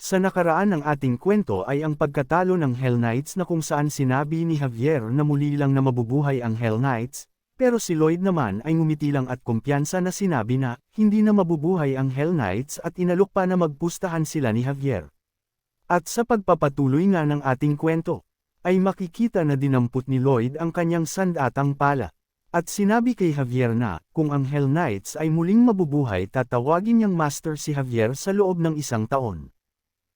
Sa nakaraan ng ating kwento ay ang pagkatalo ng Hell Knights na kung saan sinabi ni Javier na muli lang na mabubuhay ang Hell Knights, pero si Lloyd naman ay ngumiti lang at kumpiyansa na sinabi na hindi na mabubuhay ang Hell Knights at inalok pa na magpustahan sila ni Javier. At sa pagpapatuloy nga ng ating kwento, ay makikita na dinampot ni Lloyd ang kanyang sandatang pala. At sinabi kay Javier na, kung ang Hell Knights ay muling mabubuhay tatawagin niyang master si Javier sa loob ng 1 taon.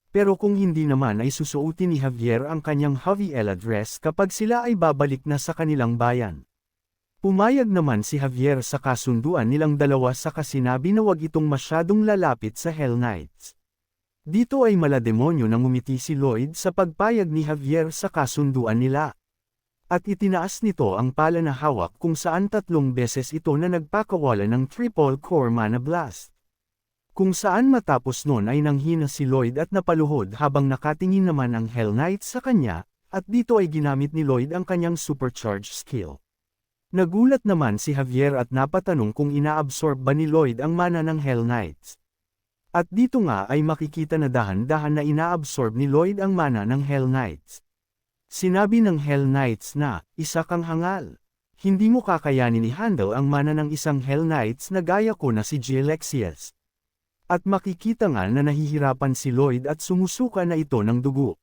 Pero kung hindi naman ay susuotin ni Javier ang kanyang Javier dress kapag sila ay babalik na sa kanilang bayan. Pumayag naman si Javier sa kasunduan nilang dalawa saka sinabi na wag itong masyadong lalapit sa Hell Knights. Dito ay malademonyo nang ngumiti si Lloyd sa pagpayag ni Javier sa kasunduan nila. At itinaas nito ang pala na hawak kung saan 3 beses ito na nagpakawala ng triple core mana blast. Kung saan matapos nun ay nanghina si Lloyd at napaluhod habang nakatingin naman ang Hell Knight sa kanya, at dito ay ginamit ni Lloyd ang kanyang supercharged skill. Nagulat naman si Javier at napatanong kung inaabsorb ba ni Lloyd ang mana ng Hell Knights. At dito nga ay makikita na dahan-dahan na inaabsorb ni Lloyd ang mana ng Hell Knights. Sinabi ng Hell Knights na, isa kang hangal. Hindi mo kakayanin i-handle ang mana ng isang Hell Knights na gaya ko na si Alexius. At makikita nga na nahihirapan si Lloyd at sumusuka na ito ng dugo.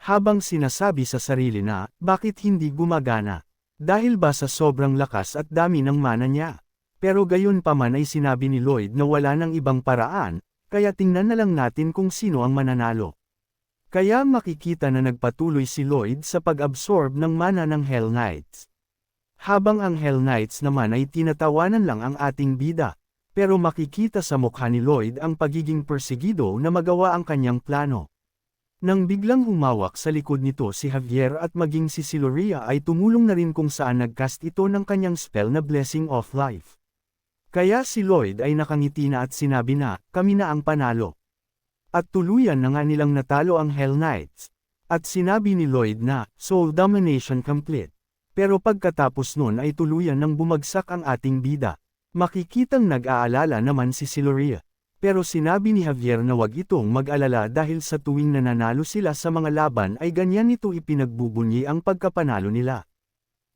Habang sinasabi sa sarili na, bakit hindi gumagana? Dahil ba sa sobrang lakas at dami ng mana niya? Pero gayon pa man ay sinabi ni Lloyd na wala nang ibang paraan, kaya tingnan na lang natin kung sino ang mananalo. Kaya makikita na nagpatuloy si Lloyd sa pag-absorb ng mana ng Hell Knights. Habang ang Hell Knights naman ay tinatawanan lang ang ating bida, pero makikita sa mukha ni Lloyd ang pagiging persegido na magawa ang kanyang plano. Nang biglang humawak sa likod nito si Javier at maging si Siluria ay tumulong na rin kung saan nagcast ito ng kanyang spell na Blessing of Life. Kaya si Lloyd ay nakangiti na at sinabi na, kami na ang panalo. At tuluyan na nga nilang natalo ang Hell Knights. At sinabi ni Lloyd na, soul domination complete. Pero pagkatapos nun ay tuluyan nang bumagsak ang ating bida. Makikitang nag-aalala naman si Siluria. Pero sinabi ni Javier na wag itong mag-alala dahil sa tuwing nananalo sila sa mga laban ay ganyan ito ipinagbubunyi ang pagkapanalo nila.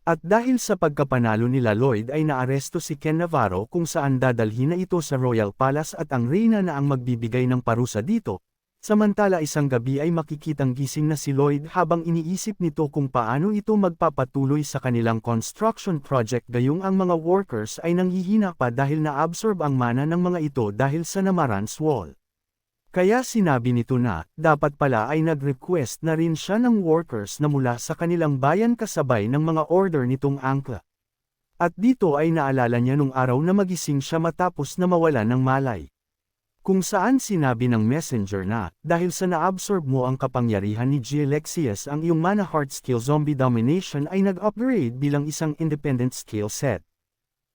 At dahil sa pagkapanalo nila Lloyd ay naaresto si Ken Navarro kung saan dadalhin na ito sa Royal Palace at ang reyna na ang magbibigay ng parusa dito. Samantala isang gabi ay makikitang gising na si Lloyd habang iniisip nito kung paano ito magpapatuloy sa kanilang construction project gayong ang mga workers ay nanghihina pa dahil naabsorb ang mana ng mga ito dahil sa Namarans Wall. Kaya sinabi nito na, dapat pala ay nag-request na rin siya ng workers na mula sa kanilang bayan kasabay ng mga order nitong angkla. At dito ay naalala niya nung araw na magising siya matapos na mawala ng malay. Kung saan sinabi ng messenger na, dahil sa naabsorb mo ang kapangyarihan ni Alexius ang iyong mana heart skill zombie domination ay nag-upgrade bilang isang independent skill set.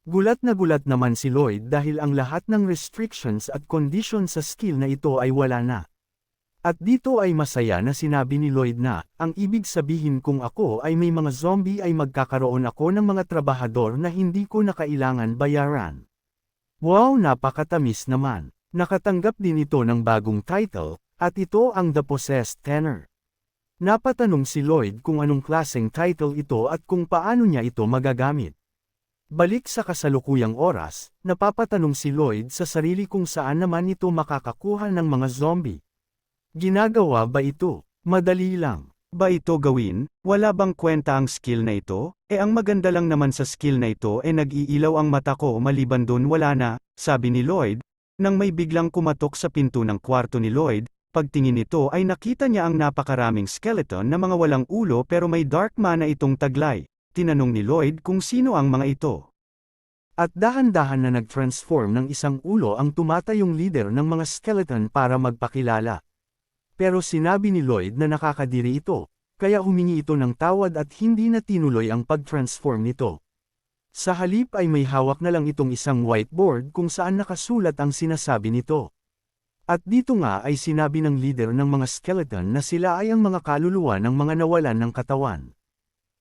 Gulat naman si Lloyd dahil ang lahat ng restrictions at conditions sa skill na ito ay wala na. At dito ay masaya na sinabi ni Lloyd na, ang ibig sabihin kung ako ay may mga zombie ay magkakaroon ako ng mga trabahador na hindi ko na kailangan bayaran. Wow, napakatamis naman. Nakatanggap din ito ng bagong title, at ito ang The Possessed Tenor. Napatanong si Lloyd kung anong klaseng title ito at kung paano niya ito magagamit. Balik sa kasalukuyang oras, napapatanong si Lloyd sa sarili kung saan naman ito makakakuha ng mga zombie. Ginagawa ba ito? Madali lang. Ba ito gawin? Wala bang kwenta ang skill na ito? Ang maganda lang naman sa skill na ito nag-iilaw ang mata ko maliban dun wala na, sabi ni Lloyd. Nang may biglang kumatok sa pinto ng kwarto ni Lloyd, pagtingin nito ay nakita niya ang napakaraming skeleton na mga walang ulo pero may dark mana itong taglay. Tinanong ni Lloyd kung sino ang mga ito. At dahan-dahan na nag-transform ng isang ulo ang tumatayong leader ng mga skeleton para magpakilala. Pero sinabi ni Lloyd na nakakadiri ito, kaya humingi ito ng tawad at hindi na tinuloy ang pag-transform nito. Sa halip ay may hawak na lang itong isang whiteboard kung saan nakasulat ang sinasabi nito. At dito nga ay sinabi ng leader ng mga skeleton na sila ay ang mga kaluluwa ng mga nawalan ng katawan.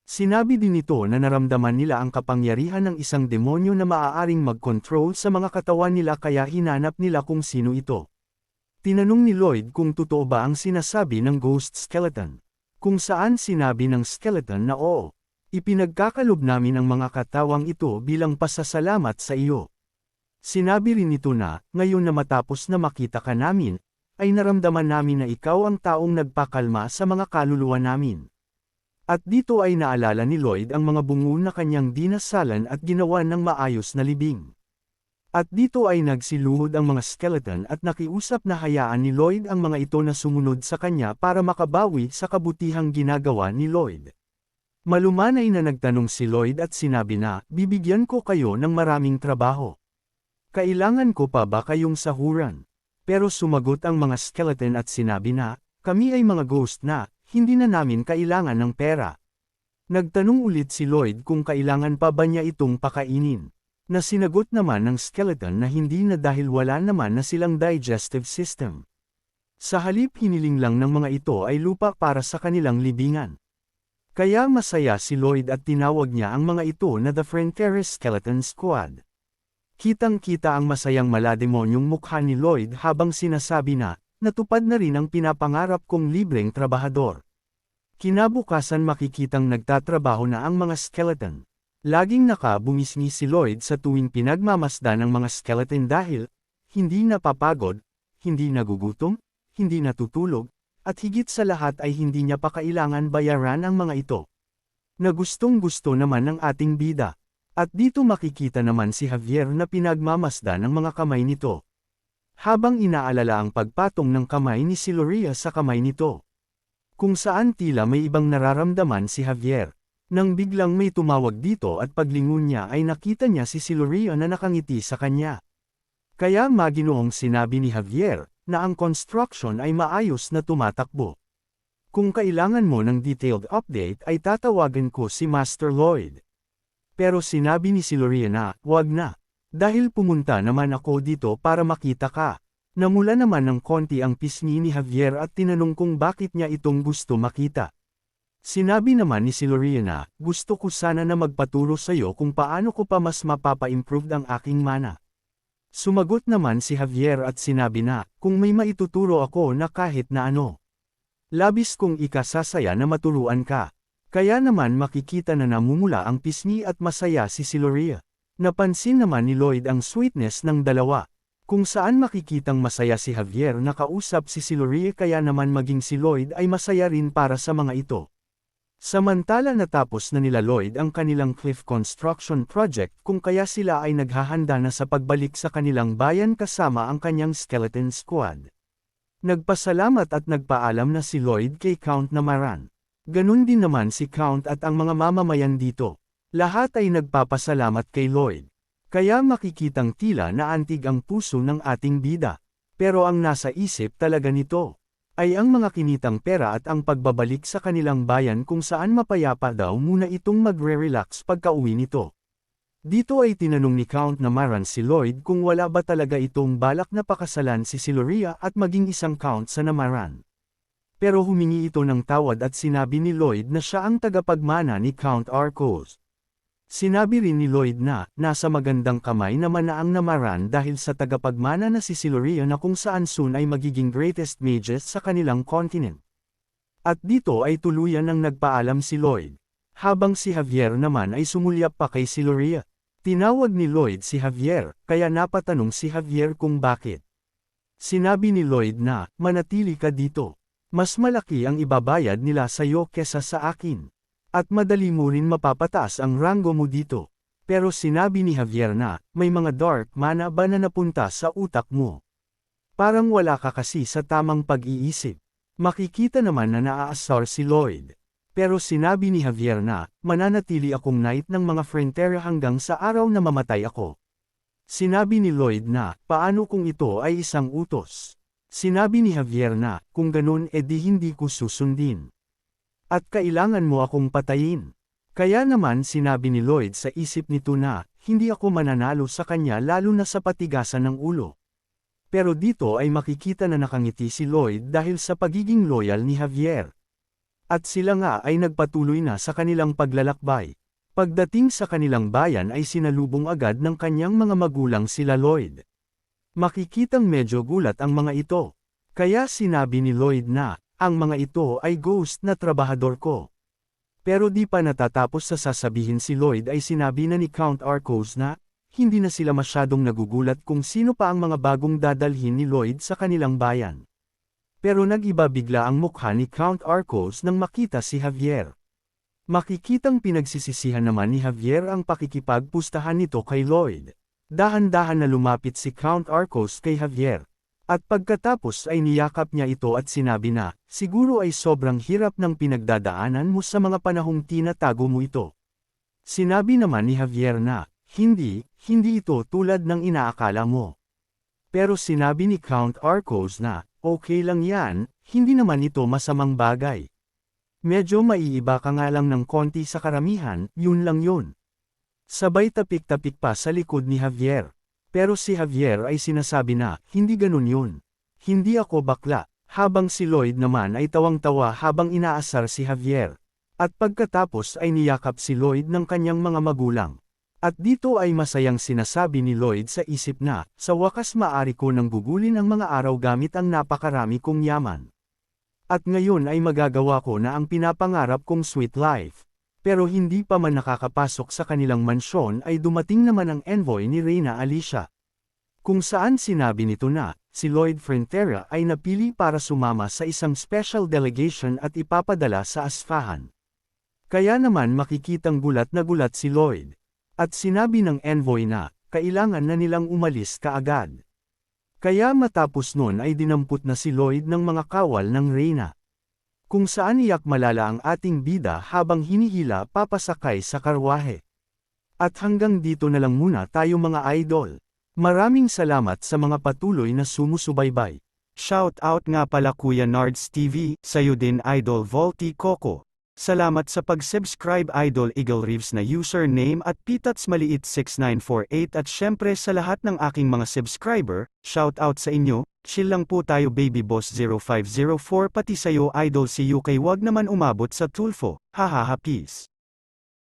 Sinabi din nito na naramdaman nila ang kapangyarihan ng isang demonyo na maaaring mag-control sa mga katawan nila kaya hinanap nila kung sino ito. Tinanong ni Lloyd kung totoo ba ang sinasabi ng ghost skeleton. Kung saan sinabi ng skeleton na oo. Ipinagkakalob namin ang mga katawang ito bilang pasasalamat sa iyo. Sinabi rin nito na, ngayon na matapos na makita ka namin, ay naramdaman namin na ikaw ang taong nagpakalma sa mga kaluluwa namin. At dito ay naalala ni Lloyd ang mga bungo na kanyang dinasalan at ginawa ng maayos na libing. At dito ay nagsiluhod ang mga skeleton at nakiusap na hayaan ni Lloyd ang mga ito na sumunod sa kanya para makabawi sa kabutihang ginagawa ni Lloyd. Malumanay na nagtanong si Lloyd at sinabi na, bibigyan ko kayo ng maraming trabaho. Kailangan ko pa ba kayong sahuran? Pero sumagot ang mga skeleton at sinabi na, kami ay mga ghost na, hindi na namin kailangan ng pera. Nagtanong ulit si Lloyd kung kailangan pa ba niya itong pakainin. Na sinagot naman ng skeleton na hindi na dahil wala naman na silang digestive system. Sa halip hiniling lang ng mga ito ay lupa para sa kanilang libingan. Kaya masaya si Lloyd at tinawag niya ang mga ito na The Frontier Skeleton Squad. Kitang-kita ang masayang malademonyong mukha ni Lloyd habang sinasabi na, natupad na rin ang pinapangarap kong libreng trabahador. Kinabukasan makikitang nagtatrabaho na ang mga skeleton. Laging nakabungisngi si Lloyd sa tuwing pinagmamasdan ng mga skeleton dahil, hindi napapagod, hindi nagugutom, hindi natutulog, at higit sa lahat ay hindi niya pa kailangan bayaran ang mga ito. Na gustong-gusto naman ng ating bida. At dito makikita naman si Javier na pinagmamasdan ng mga kamay nito. Habang inaalala ang pagpatong ng kamay ni Siluria sa kamay nito. Kung saan tila may ibang nararamdaman si Javier. Nang biglang may tumawag dito at paglingon niya ay nakita niya si Siluria na nakangiti sa kanya. Kaya maginoong sinabi ni Javier, na ang construction ay maayos na tumatakbo. Kung kailangan mo ng detailed update ay tatawagan ko si Master Lloyd. Pero sinabi ni Siluria na, wag na. Dahil pumunta naman ako dito para makita ka. Namula naman ng konti ang pisngi ni Javier at tinanong kung bakit niya itong gusto makita. Sinabi naman ni Siluria na, gusto ko sana na magpaturo sa iyo kung paano ko pa mas mapapa-improve ang aking mana. Sumagot naman si Javier at sinabi na, kung may maituturo ako na kahit na ano. Labis kong ikasasaya na maturuan ka. Kaya naman makikita na namumula ang pisngi at masaya si Siluria. Napansin naman ni Lloyd ang sweetness ng dalawa. Kung saan makikitang masaya si Javier na kausap si Siluria kaya naman maging si Lloyd ay masaya rin para sa mga ito. Samantala natapos na nila Lloyd ang kanilang cliff construction project kung kaya sila ay naghahanda na sa pagbalik sa kanilang bayan kasama ang kanyang skeleton squad. Nagpasalamat at nagpaalam na si Lloyd kay Count Namaran. Ganun din naman si Count at ang mga mamamayan dito. Lahat ay nagpapasalamat kay Lloyd. Kaya makikitang tila na antig ang puso ng ating bida. Pero ang nasa isip talaga nito ay ang mga kinitang pera at ang pagbabalik sa kanilang bayan kung saan mapayapa daw muna itong magre-relax pagka-uwi nito. Dito ay tinanong ni Count Namaran si Lloyd kung wala ba talaga itong balak na pakasalan si Siluria at maging isang Count sa Namaran. Pero humingi ito ng tawad at sinabi ni Lloyd na siya ang tagapagmana ni Count Arcos. Sinabi rin ni Lloyd na, nasa magandang kamay naman na ang Namaran dahil sa tagapagmana na si Siluria na kung saan soon ay magiging greatest mages sa kanilang continent. At dito ay tuluyan ang nagpaalam si Lloyd. Habang si Javier naman ay sumulyap pa kay Siluria. Tinawag ni Lloyd si Javier, kaya napatanong si Javier kung bakit. Sinabi ni Lloyd na, manatili ka dito. Mas malaki ang ibabayad nila sa iyo kesa sa akin. At madali mo rin mapapataas ang ranggo mo dito. Pero sinabi ni Javier na, may mga dark mana ba na napunta sa utak mo? Parang wala ka kasi sa tamang pag-iisip. Makikita naman na naaasar si Lloyd. Pero sinabi ni Javier na, mananatili akong knight ng mga Frontera hanggang sa araw na mamatay ako. Sinabi ni Lloyd na, paano kung ito ay isang utos? Sinabi ni Javier na, kung ganun edi hindi ko susundin. At kailangan mo akong patayin. Kaya naman sinabi ni Lloyd sa isip nito na, hindi ako mananalo sa kanya lalo na sa patigasan ng ulo. Pero dito ay makikita na nakangiti si Lloyd dahil sa pagiging loyal ni Javier. At sila nga ay nagpatuloy na sa kanilang paglalakbay. Pagdating sa kanilang bayan ay sinalubong agad ng kanyang mga magulang sila Lloyd. Makikitang medyo gulat ang mga ito. Kaya sinabi ni Lloyd na, ang mga ito ay ghost na trabahador ko. Pero di pa natatapos sa sasabihin si Lloyd ay sinabi na ni Count Arcos na, hindi na sila masyadong nagugulat kung sino pa ang mga bagong dadalhin ni Lloyd sa kanilang bayan. Pero nag-iba bigla ang mukha ni Count Arcos nang makita si Javier. Makikitang pinagsisisihan naman ni Javier ang pakikipagpustahan nito kay Lloyd. Dahan-dahan na lumapit si Count Arcos kay Javier. At pagkatapos ay niyakap niya ito at sinabi na, siguro ay sobrang hirap ng pinagdadaanan mo sa mga panahong tinatago mo ito. Sinabi naman ni Javier na, hindi ito tulad ng inaakala mo. Pero sinabi ni Count Arcos na, okay lang yan, hindi naman ito masamang bagay. Medyo maiiba ka nga lang ng konti sa karamihan, yun lang yun. Sabay tapik-tapik pa sa likod ni Javier. Pero si Javier ay sinasabi na, hindi ganun yun. Hindi ako bakla, habang si Lloyd naman ay tawang-tawa habang inaasar si Javier. At pagkatapos ay niyakap si Lloyd ng kanyang mga magulang. At dito ay masayang sinasabi ni Lloyd sa isip na, sa wakas maari ko nang gugulin ang mga araw gamit ang napakarami kong yaman. At ngayon ay magagawa ko na ang pinapangarap kong sweet life. Pero hindi pa man nakakapasok sa kanilang mansyon ay dumating naman ang envoy ni Reyna Alicia. Kung saan sinabi nito na, si Lloyd Frontera ay napili para sumama sa isang special delegation at ipapadala sa Asfahan. Kaya naman makikitang gulat na gulat si Lloyd. At sinabi ng envoy na, kailangan na nilang umalis kaagad. Kaya matapos nun ay dinampot na si Lloyd ng mga kawal ng Reyna. Kung saan iyak malala ang ating bida habang hinihila papasakay sa karwahe. At hanggang dito na lang muna tayo mga idol. Maraming salamat sa mga patuloy na sumusubaybay. Shout out nga pala Kuya Nards TV, sayo din Idol Volty Coco. Salamat sa pag-subscribe Idol Eagle Reeves na username at Pitats Maliit 6948 at syempre sa lahat ng aking mga subscriber, shout out sa inyo. Chill lang po tayo Baby Boss 0504 pati sayo Idol si UK wag naman umabot sa Tulfo, hahaha peace.